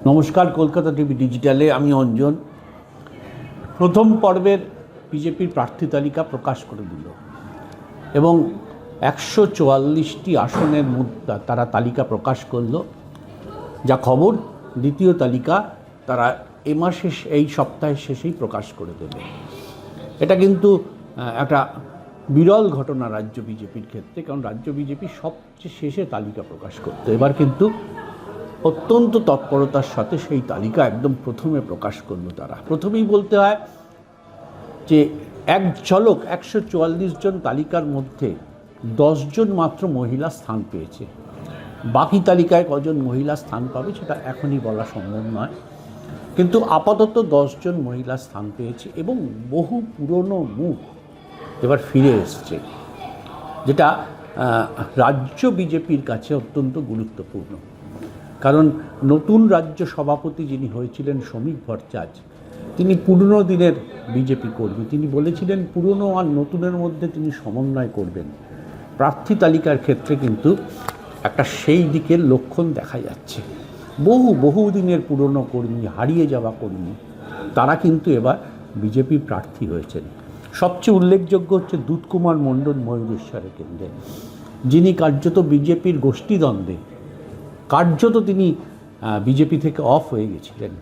নমস্কার, কলকাতা টিভি ডিজিটালে আমি অঞ্জন। প্রথম পর্বের বিজেপির প্রার্থী তালিকা প্রকাশ করে দিল এবং 144টি আসনের মধ্যে তারা তালিকা প্রকাশ করল। যা খবর, দ্বিতীয় তালিকা তারা এই সপ্তাহের শেষেই প্রকাশ করে দেবে। এটা কিন্তু একটা বিরল ঘটনা রাজ্য বিজেপির ক্ষেত্রে, কারণ রাজ্য বিজেপি সবচেয়ে শেষে তালিকা প্রকাশ করতো। এবার কিন্তু অত্যন্ত তৎপরতার সাথে সেই তালিকা একদম প্রথমে প্রকাশ করলো তারা। প্রথমেই বলতে হয় যে এক ঝলক 144 জন তালিকার মধ্যে 10 জন মাত্র মহিলা স্থান পেয়েছে। বাকি তালিকায় কজন মহিলা স্থান পাবে সেটা এখনই বলা সম্ভব নয়, কিন্তু আপাতত 10 জন মহিলা স্থান পেয়েছে এবং বহু পুরনো মুখ এবার ফিরে এসছে, যেটা রাজ্য বিজেপির কাছে অত্যন্ত গুরুত্বপূর্ণ। কারণ নতুন রাজ্য সভাপতি যিনি হয়েছিলেন শ্রমিক ভট্টাচার্য, তিনি পুরনো দিনের বিজেপি কর্মী। তিনি বলেছিলেন পুরনো আর নতুনের মধ্যে তিনি সমন্বয় করবেন। প্রার্থী তালিকার ক্ষেত্রে কিন্তু একটা সেই দিকের লক্ষণ দেখা যাচ্ছে। বহু দিনের পুরনো কর্মী, হারিয়ে যাওয়া কর্মী, তারা কিন্তু এবার বিজেপি প্রার্থী হয়েছেন। সবচেয়ে উল্লেখযোগ্য হচ্ছে দুধকুমার মণ্ডল ময়ূরেশ্বরের কেন্দ্রে, যিনি কার্যত বিজেপির গোষ্ঠীদ্বন্দ্বে তিনি বিজেপি থেকে অফ হয়ে গেছিলেন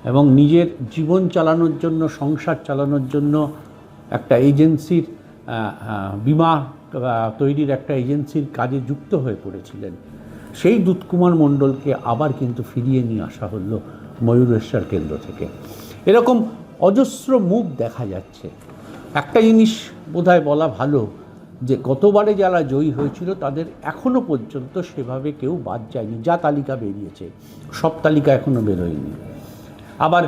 এবং নিজের জীবন চালানোর জন্য, সংসার চালানোর জন্য একটা এজেন্সির বিমা তৈরির একটা এজেন্সির কাজে যুক্ত হয়ে পড়েছিলেন। সেই দুধকুমার মণ্ডলকে আবার কিন্তু ফিরিয়ে নিয়ে আসা হলো ময়ূরেশ্বর কেন্দ্র থেকে। এরকম অজস্র মুখ দেখা যাচ্ছে। একটা জিনিস বোধহয় বলা ভালো, যে গতবারে যারা জয়ী হয়েছিল তাদের এখনও পর্যন্ত সেভাবে কেউ বাদ যায়নি। যা তালিকা বেরিয়েছে, সব তালিকা এখনও বেরোয়নি। আবার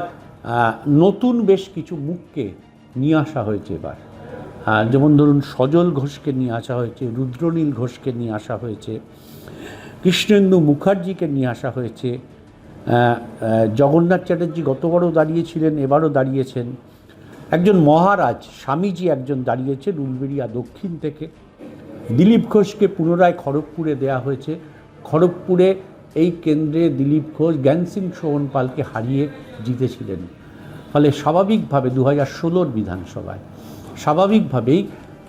নতুন বেশ কিছু মুখকে নিয়ে আসা হয়েছে এবার। যেমন ধরুন, সজল ঘোষকে নিয়ে আসা হয়েছে, রুদ্রনীল ঘোষকে নিয়ে আসা হয়েছে, কৃষ্ণেন্দু মুখার্জিকে নিয়ে আসা হয়েছে। জগন্নাথ চ্যাটার্জি গতবারও দাঁড়িয়েছিলেন, এবারও দাঁড়িয়েছেন। একজন মহারাজ স্বামীজি একজন দাঁড়িয়েছেন উলবেড়িয়া দক্ষিণ থেকে। দিলীপ ঘোষকে পুনরায় খড়গপুরে দেয়া হয়েছে। খড়গপুরে এই কেন্দ্রে দিলীপ ঘোষ জ্ঞান সিং সোহনপালকে হারিয়ে জিতেছিলেন। ফলে স্বাভাবিকভাবে 2016 বিধানসভায় স্বাভাবিকভাবেই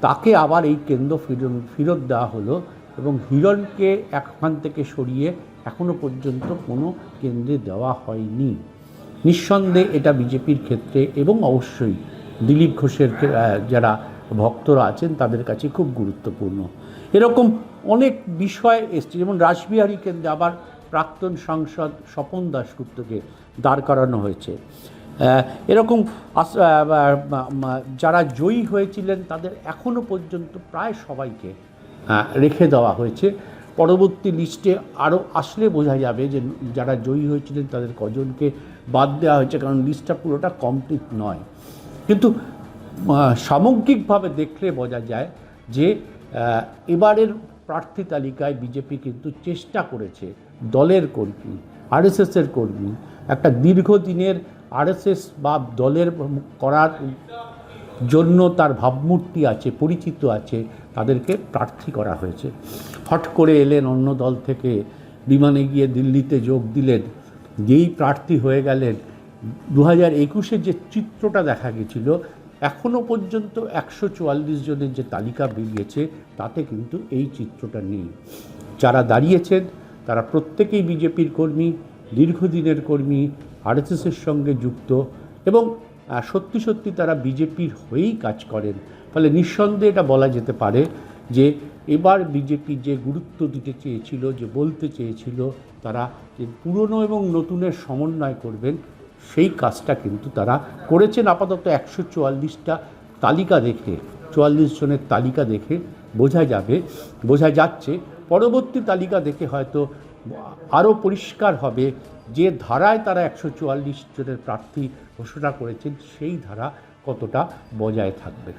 তাকে আবার এই কেন্দ্র ফেরত দেওয়া হলো এবং হিরণকে এখান থেকে সরিয়ে এখনও পর্যন্ত কোনো কেন্দ্রে দেওয়া হয়নি। নিঃসন্দেহে এটা বিজেপির ক্ষেত্রে এবং অবশ্যই দিলীপ ঘোষের যারা ভক্তরা আছেন তাদের কাছে খুব গুরুত্বপূর্ণ। এরকম অনেক বিষয় এসছে। যেমন রাসবিহারী কেন্দ্রে আবার প্রাক্তন সাংসদ স্বপন দাশগুপ্তকে দাঁড় করানো হয়েছে। এরকম যারা জয়ী হয়েছিলেন তাদের এখনও পর্যন্ত প্রায় সবাইকে রেখে দেওয়া হয়েছে। পরবর্তী লিস্টে আরও আসলে বোঝা যাবে যে যারা জয়ী হয়েছিলেন তাদের কজনকে বাদ দেওয়া হয়েছে, কারণ লিস্টটা পুরোটা কমপ্লিট নয়। কিন্তু সামগ্রিকভাবে দেখলে বোঝা যায় যে এবারের প্রার্থী তালিকায় বিজেপি কিন্তু চেষ্টা করেছে দলের কর্মী, আরএসএসের কর্মী, একটা দীর্ঘদিনের আরএসএস বা দলের করার জন্য তার ভাবমূর্তি আছে, পরিচিত আছে, তাদেরকে প্রার্থী করা হয়েছে। হট করে এলেন অন্য দল থেকে, বিমানে গিয়ে দিল্লিতে যোগ দিলেন, যেই প্রার্থী হয়ে গেলেন। 2021-এ যে চিত্রটা দেখা গেছিল, এখনও পর্যন্ত 144 জনের যে তালিকা বেরিয়েছে তাতে কিন্তু এই চিত্রটা নেই। যারা দাঁড়িয়েছেন তারা প্রত্যেকেই বিজেপির কর্মী, দীর্ঘদিনের কর্মী, আরএসএসের সঙ্গে যুক্ত এবং সত্যি তারা বিজেপির হয়েই কাজ করেন। ফলে নিঃসন্দেহে এটা বলা যেতে পারে যে এবার বিজেপি যে গুরুত্ব দিতে চেয়েছিল, যে বলতে চেয়েছিল তারা যে পুরনো এবং নতুনের সমন্বয় করবেন, সেই কাজটা কিন্তু তারা করেছেন। আপাতত 144টা তালিকা দেখে, 44 জনের তালিকা দেখে বোঝা যাচ্ছে। পরবর্তী তালিকা দেখে হয়তো আরও পরিষ্কার হবে যে ধারায় তারা 144 জনের প্রার্থী ঘোষণা করেছেন সেই ধারা কতটা বজায় থাকবে।